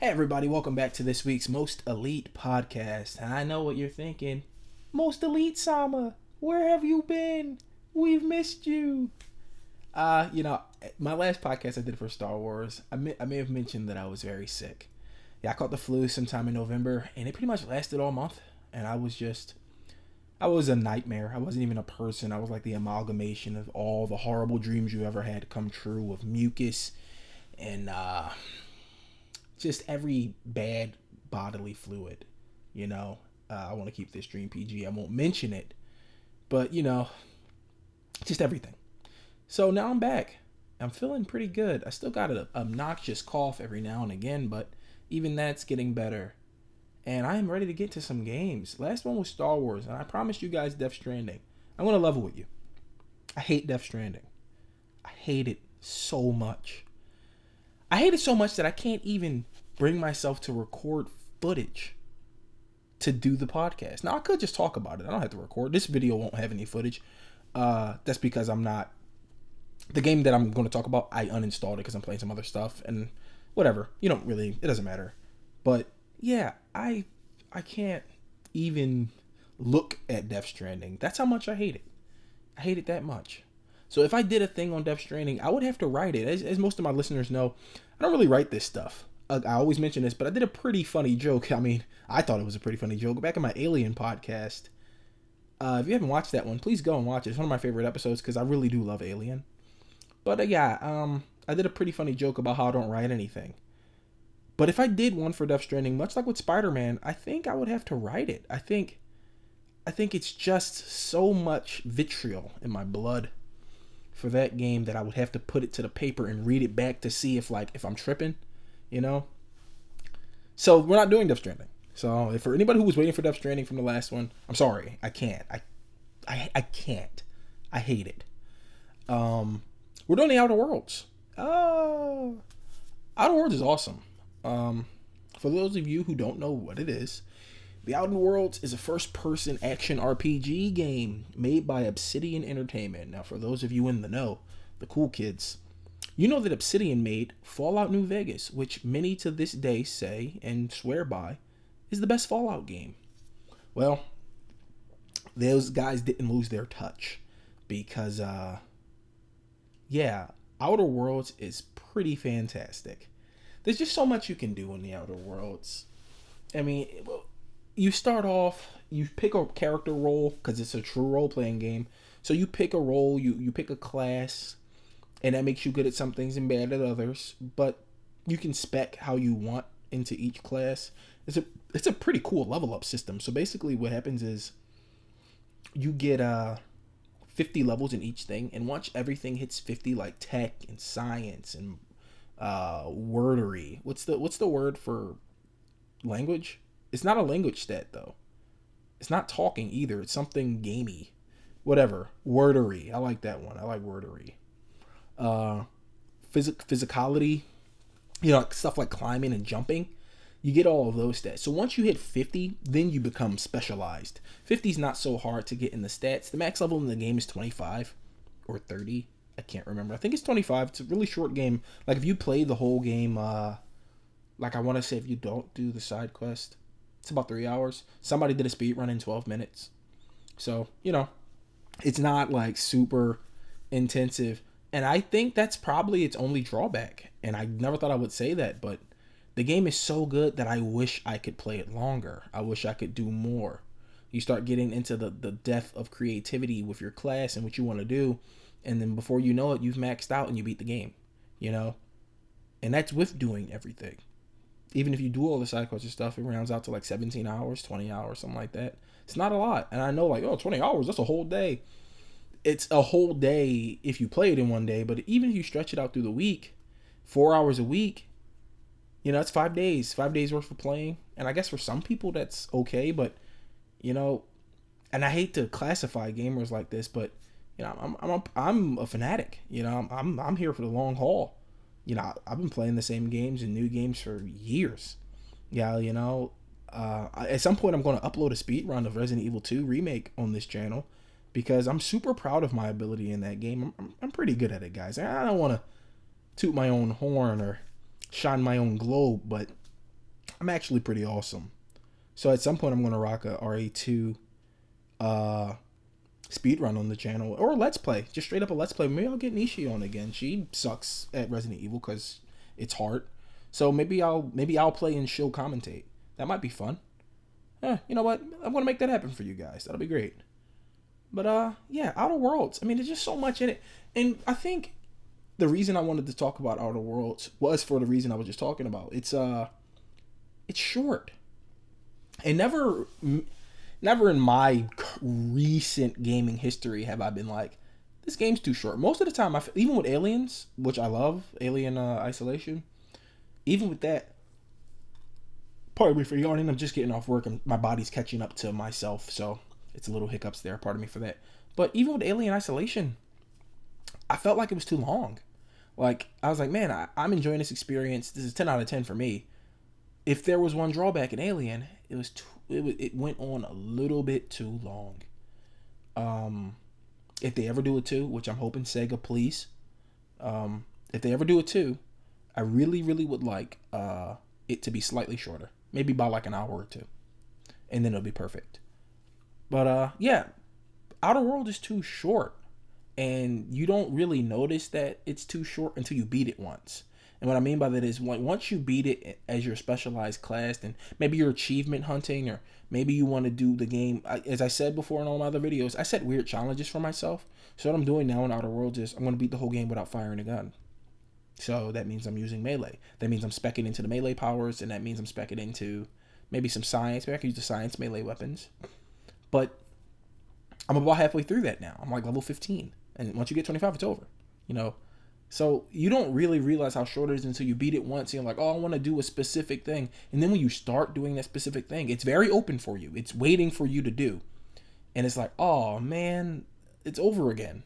Hey everybody, welcome back to this week's Most Elite podcast. I know what you're thinking. Most Elite Sama, where have you been? We've missed you. My last podcast I did for Star Wars, I may have mentioned that I was very sick. Yeah, I caught the flu sometime in November, and it pretty much lasted all month. And I was a nightmare. I wasn't even a person. I was like the amalgamation of all the horrible dreams you ever had come true of mucus and just every bad bodily fluid. I want to keep this dream PG. I won't mention it, but just everything. So now I'm back. I'm feeling pretty good. I still got an obnoxious cough every now and again, but even that's getting better. And I am ready to get to some games. Last one was Star Wars, and I promised you guys Death Stranding. I'm going to level with you. I hate Death Stranding. I hate it so much. I hate it so much that I can't even bring myself to record footage to do the podcast. Now, I could just talk about it. I don't have to record. This video won't have any footage. That's because I'm not... The game that I'm going to talk about, I uninstalled it because I'm playing some other stuff. And whatever. It doesn't matter. But, yeah, I can't even look at Death Stranding. That's how much I hate it. I hate it that much. So if I did a thing on Death Stranding, I would have to write it. As most of my listeners know, I don't really write this stuff. I always mention this, but I did a pretty funny joke. I mean, I thought it was a pretty funny joke back in my Alien podcast. If you haven't watched that one, please go and watch it. It's one of my favorite episodes because I really do love Alien. But I did a pretty funny joke about how I don't write anything. But if I did one for Death Stranding, much like with Spider-Man, I think I would have to write it. I think it's just so much vitriol in my blood for that game that I would have to put it to the paper and read it back to see if I'm tripping, So we're not doing Death Stranding. So for anybody who was waiting for Death Stranding from the last one, I'm sorry, I can't. I can't. I hate it. We're doing the Outer Worlds. Outer Worlds is awesome. For those of you who don't know what it is, The Outer Worlds is a first-person action RPG game made by Obsidian Entertainment. Now, for those of you in the know, the cool kids, you know that Obsidian made Fallout New Vegas, which many to this day say and swear by is the best Fallout game. Well, those guys didn't lose their touch because, Outer Worlds is pretty fantastic. There's just so much you can do in the Outer Worlds. I mean, you start off, you pick a character role because it's a true role-playing game. So you pick a role, you pick a class, and that makes you good at some things and bad at others. But you can spec how you want into each class. It's a pretty cool level up system. So basically what happens is you get 50 levels in each thing, and once everything hits 50, like tech and science and wordery. What's the word for language? It's not a language stat though. It's not talking either. It's something gamey. Whatever. Wordery. I like that one. I like wordery. Physicality. Stuff like climbing and jumping. You get all of those stats. So once you hit 50, then you become specialized. 50 is not so hard to get in the stats. The max level in the game is 25 or 30. I can't remember. I think it's 25. It's a really short game. Like if you play the whole game, like I want to say if you don't do the side quest, it's about 3 hours. Somebody did a speed run in 12 minutes. So, it's not like super intensive. And I think that's probably its only drawback. And I never thought I would say that, but the game is so good that I wish I could play it longer. I wish I could do more. You start getting into the depth of creativity with your class and what you want to do. And then before you know it, you've maxed out and you beat the game, And that's with doing everything. Even if you do all the side quests and stuff, it rounds out to like 17 hours, 20 hours, something like that. It's not a lot. And I know 20 hours, that's a whole day. It's a whole day if you play it in one day. But even if you stretch it out through the week, 4 hours a week, it's 5 days. 5 days worth of playing. And I guess for some people that's okay. But, and I hate to classify gamers like this, but, I'm a fanatic. I'm here for the long haul. I've been playing the same games and new games for years. At some point I'm going to upload a speed run of Resident Evil 2 Remake on this channel because I'm super proud of my ability in that game. I'm pretty good at it, guys. I don't want to toot my own horn or shine my own globe, but I'm actually pretty awesome. So at some point I'm gonna rock a RE2 speed run on the channel, or a let's play, just straight up a let's play. Maybe I'll get Nishi on again. She sucks at Resident Evil because it's hard. So maybe I'll play and she'll commentate. That might be fun. You know what? I'm gonna make that happen for you guys. That'll be great. But yeah, Outer Worlds. I mean, there's just so much in it, and I think the reason I wanted to talk about Outer Worlds was for the reason I was just talking about. It's short, and never in my recent gaming history have I been like, this game's too short. Most of the time, even with Aliens, which I love, Alien Isolation, even with that, pardon me for yawning, I'm just getting off work and my body's catching up to myself, so it's a little hiccups there, pardon me for that. But even with Alien Isolation, I felt like it was too long. Like, I was like, man, I'm enjoying this experience. This is 10 out of 10 for me. If there was one drawback in Alien, it went on a little bit too long. If they ever do it too, which I'm hoping, Sega, please. If they ever do it too, I really, really would like it to be slightly shorter. Maybe by like an hour or two. And then it'll be perfect. But yeah, Outer World is too short. And you don't really notice that it's too short until you beat it once. And what I mean by that is, once you beat it as your specialized class, and maybe you're achievement hunting, or maybe you want to do the game. As I said before in all my other videos, I set weird challenges for myself. So what I'm doing now in Outer Worlds is I'm going to beat the whole game without firing a gun. So that means I'm using melee. That means I'm speccing into the melee powers, and that means I'm speccing into maybe some science. Maybe I can use the science melee weapons. But I'm about halfway through that now. I'm like level 15. And once you get 25, it's over. You know? So you don't really realize how short it is until you beat it once. And you're like, oh, I want to do a specific thing. And then when you start doing that specific thing, it's very open for you. It's waiting for you to do. And it's like, oh, man, it's over again.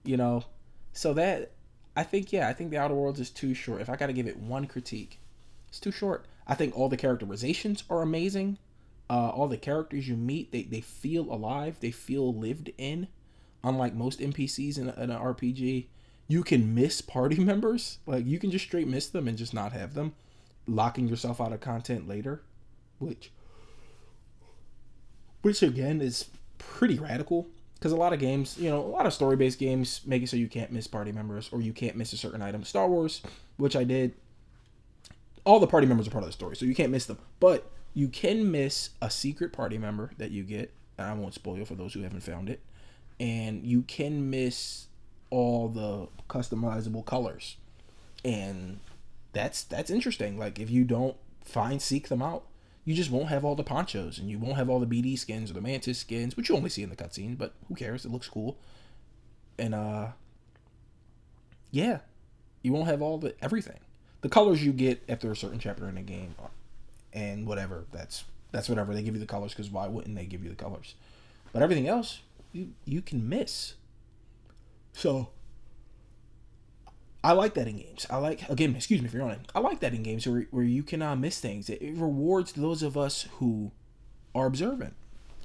You know? So that, I think the Outer Worlds is too short. If I got to give it one critique, it's too short. I think all the characterizations are amazing. All the characters you meet, they feel alive. They feel lived in. Unlike most NPCs in an RPG, you can miss party members. Like, you can just straight miss them and just not have them, locking yourself out of content later, which again is pretty radical, because a lot of games, a lot of story-based games make it so you can't miss party members, or you can't miss a certain item. Star Wars, which I did, all the party members are part of the story, so you can't miss them, but you can miss a secret party member that you get, and I won't spoil for those who haven't found it, and you can miss all the customizable colors, and that's interesting. Like, if you don't seek them out, you just won't have all the ponchos, and you won't have all the BD skins or the Mantis skins, which you only see in the cutscene, but who cares? It looks cool. And yeah, you won't have all everything. The colors you get after a certain chapter in the game, and whatever, that's whatever. They give you the colors because why wouldn't they give you the colors? But everything else, you can miss. So I like that in games. Again, excuse me for yawning. I like that in games where you can miss things. It rewards those of us who are observant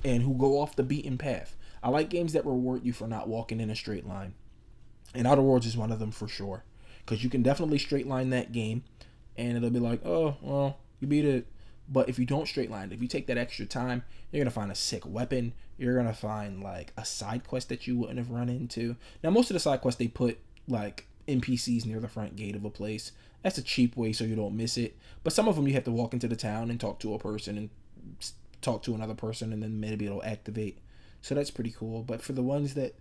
and who go off the beaten path. I like games that reward you for not walking in a straight line. And Outer Worlds is one of them for sure. Because you can definitely straight line that game, and it'll be like, oh, well, you beat it. But if you don't straight line it, if you take that extra time, you're going to find a sick weapon. You're going to find, like, a side quest that you wouldn't have run into. Now, most of the side quests, they put, like, NPCs near the front gate of a place. That's a cheap way so you don't miss it. But some of them you have to walk into the town and talk to a person and talk to another person, and then maybe it'll activate. So that's pretty cool. But for the ones that...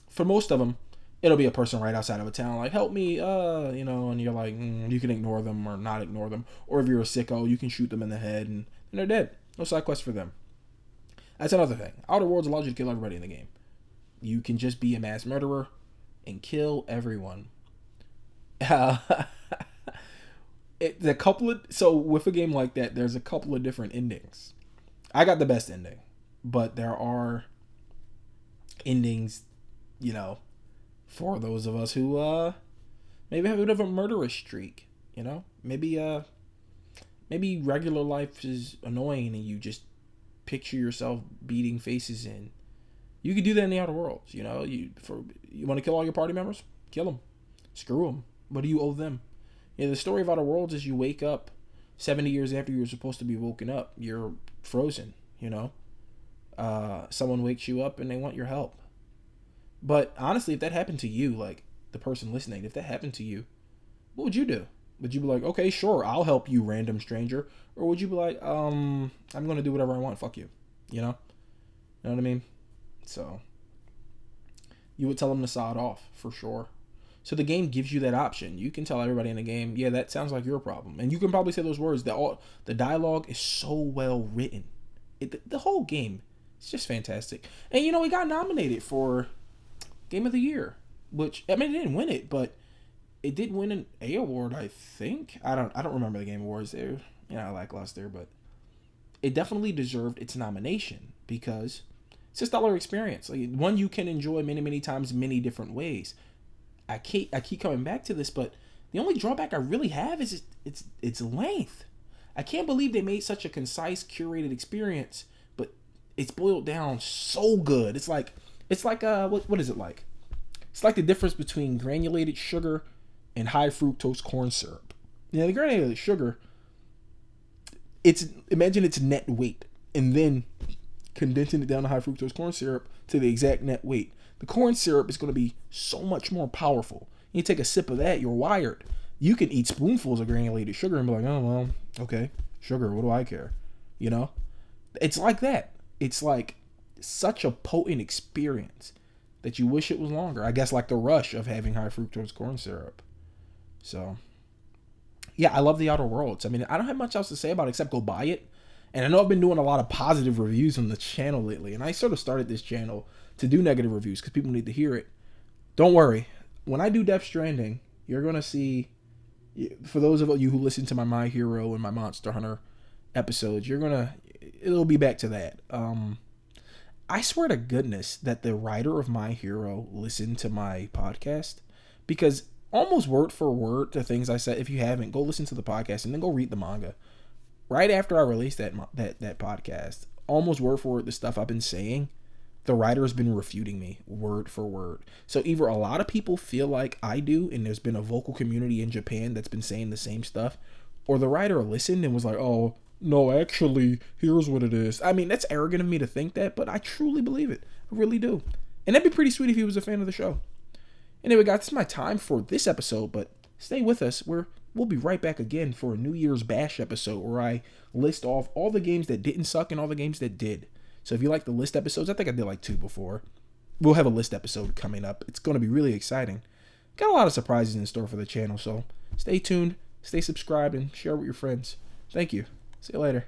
for most of them, it'll be a person right outside of a town, like, help me, and you're like, you can ignore them or not ignore them. Or if you're a sicko, you can shoot them in the head and they're dead. No side quest for them. That's another thing. Outer Worlds allows you to kill everybody in the game. You can just be a mass murderer and kill everyone. So with a game like that, there's a couple of different endings. I got the best ending, but there are endings, for those of us who maybe have a bit of a murderous streak, maybe regular life is annoying and you just picture yourself beating faces in. You could do that in the Outer Worlds. You want to kill all your party members? Kill them. Screw them. What do you owe them? The story of Outer Worlds is you wake up 70 years after you're supposed to be woken up. You're frozen, someone wakes you up and they want your help. But honestly, if that happened to you, like the person listening, if that happened to you, what would you do? Would you be like, okay, sure, I'll help you, random stranger? Or would you be like, I'm going to do whatever I want, fuck you? You know what I mean? So, you would tell them to sod off, for sure. So the game gives you that option. You can tell everybody in the game, yeah, that sounds like your problem. And you can probably say those words. The dialogue is so well written. The whole game is just fantastic. And, it got nominated for Game of the Year. Which, I mean, it didn't win it, but it did win an A award, I think. I don't remember the Game Awards. They're, lackluster, but it definitely deserved its nomination because it's a stellar experience. Like, one you can enjoy many, many times, many different ways. I keep coming back to this, but the only drawback I really have is its length. I can't believe they made such a concise, curated experience, but it's boiled down so good. It's like what is it like? It's like the difference between granulated sugar and high fructose corn syrup. The granulated sugar, imagine its net weight, and then condensing it down to high fructose corn syrup to the exact net weight. The corn syrup is going to be so much more powerful. You take a sip of that, you're wired. You can eat spoonfuls of granulated sugar and be like, oh, well, okay, sugar, what do I care? It's like that. It's like such a potent experience that you wish it was longer. I guess like the rush of having high fructose corn syrup. So, yeah, I love the Outer Worlds. I mean, I don't have much else to say about it except go buy it. And I know I've been doing a lot of positive reviews on the channel lately. And I sort of started this channel to do negative reviews because people need to hear it. Don't worry. When I do Death Stranding, you're going to see, for those of you who listen to my Hero and my Monster Hunter episodes, it'll be back to that. I swear to goodness that the writer of My Hero listened to my podcast, because almost word for word the things I said, if you haven't, go listen to the podcast and then go read the manga. Right after I released that podcast, almost word for word the stuff I've been saying, the writer has been refuting me word for word. So either a lot of people feel like I do, and there's been a vocal community in Japan that's been saying the same stuff, or the writer listened and was like, oh, no, actually, here's what it is. I mean, that's arrogant of me to think that, but I truly believe it. I really do. And that'd be pretty sweet if he was a fan of the show. Anyway, guys, it's my time for this episode, but stay with us. We'll be right back again for a New Year's Bash episode where I list off all the games that didn't suck and all the games that did. So if you like the list episodes, I think I did like 2 before. We'll have a list episode coming up. It's going to be really exciting. Got a lot of surprises in store for the channel, so stay tuned, stay subscribed, and share with your friends. Thank you. See you later.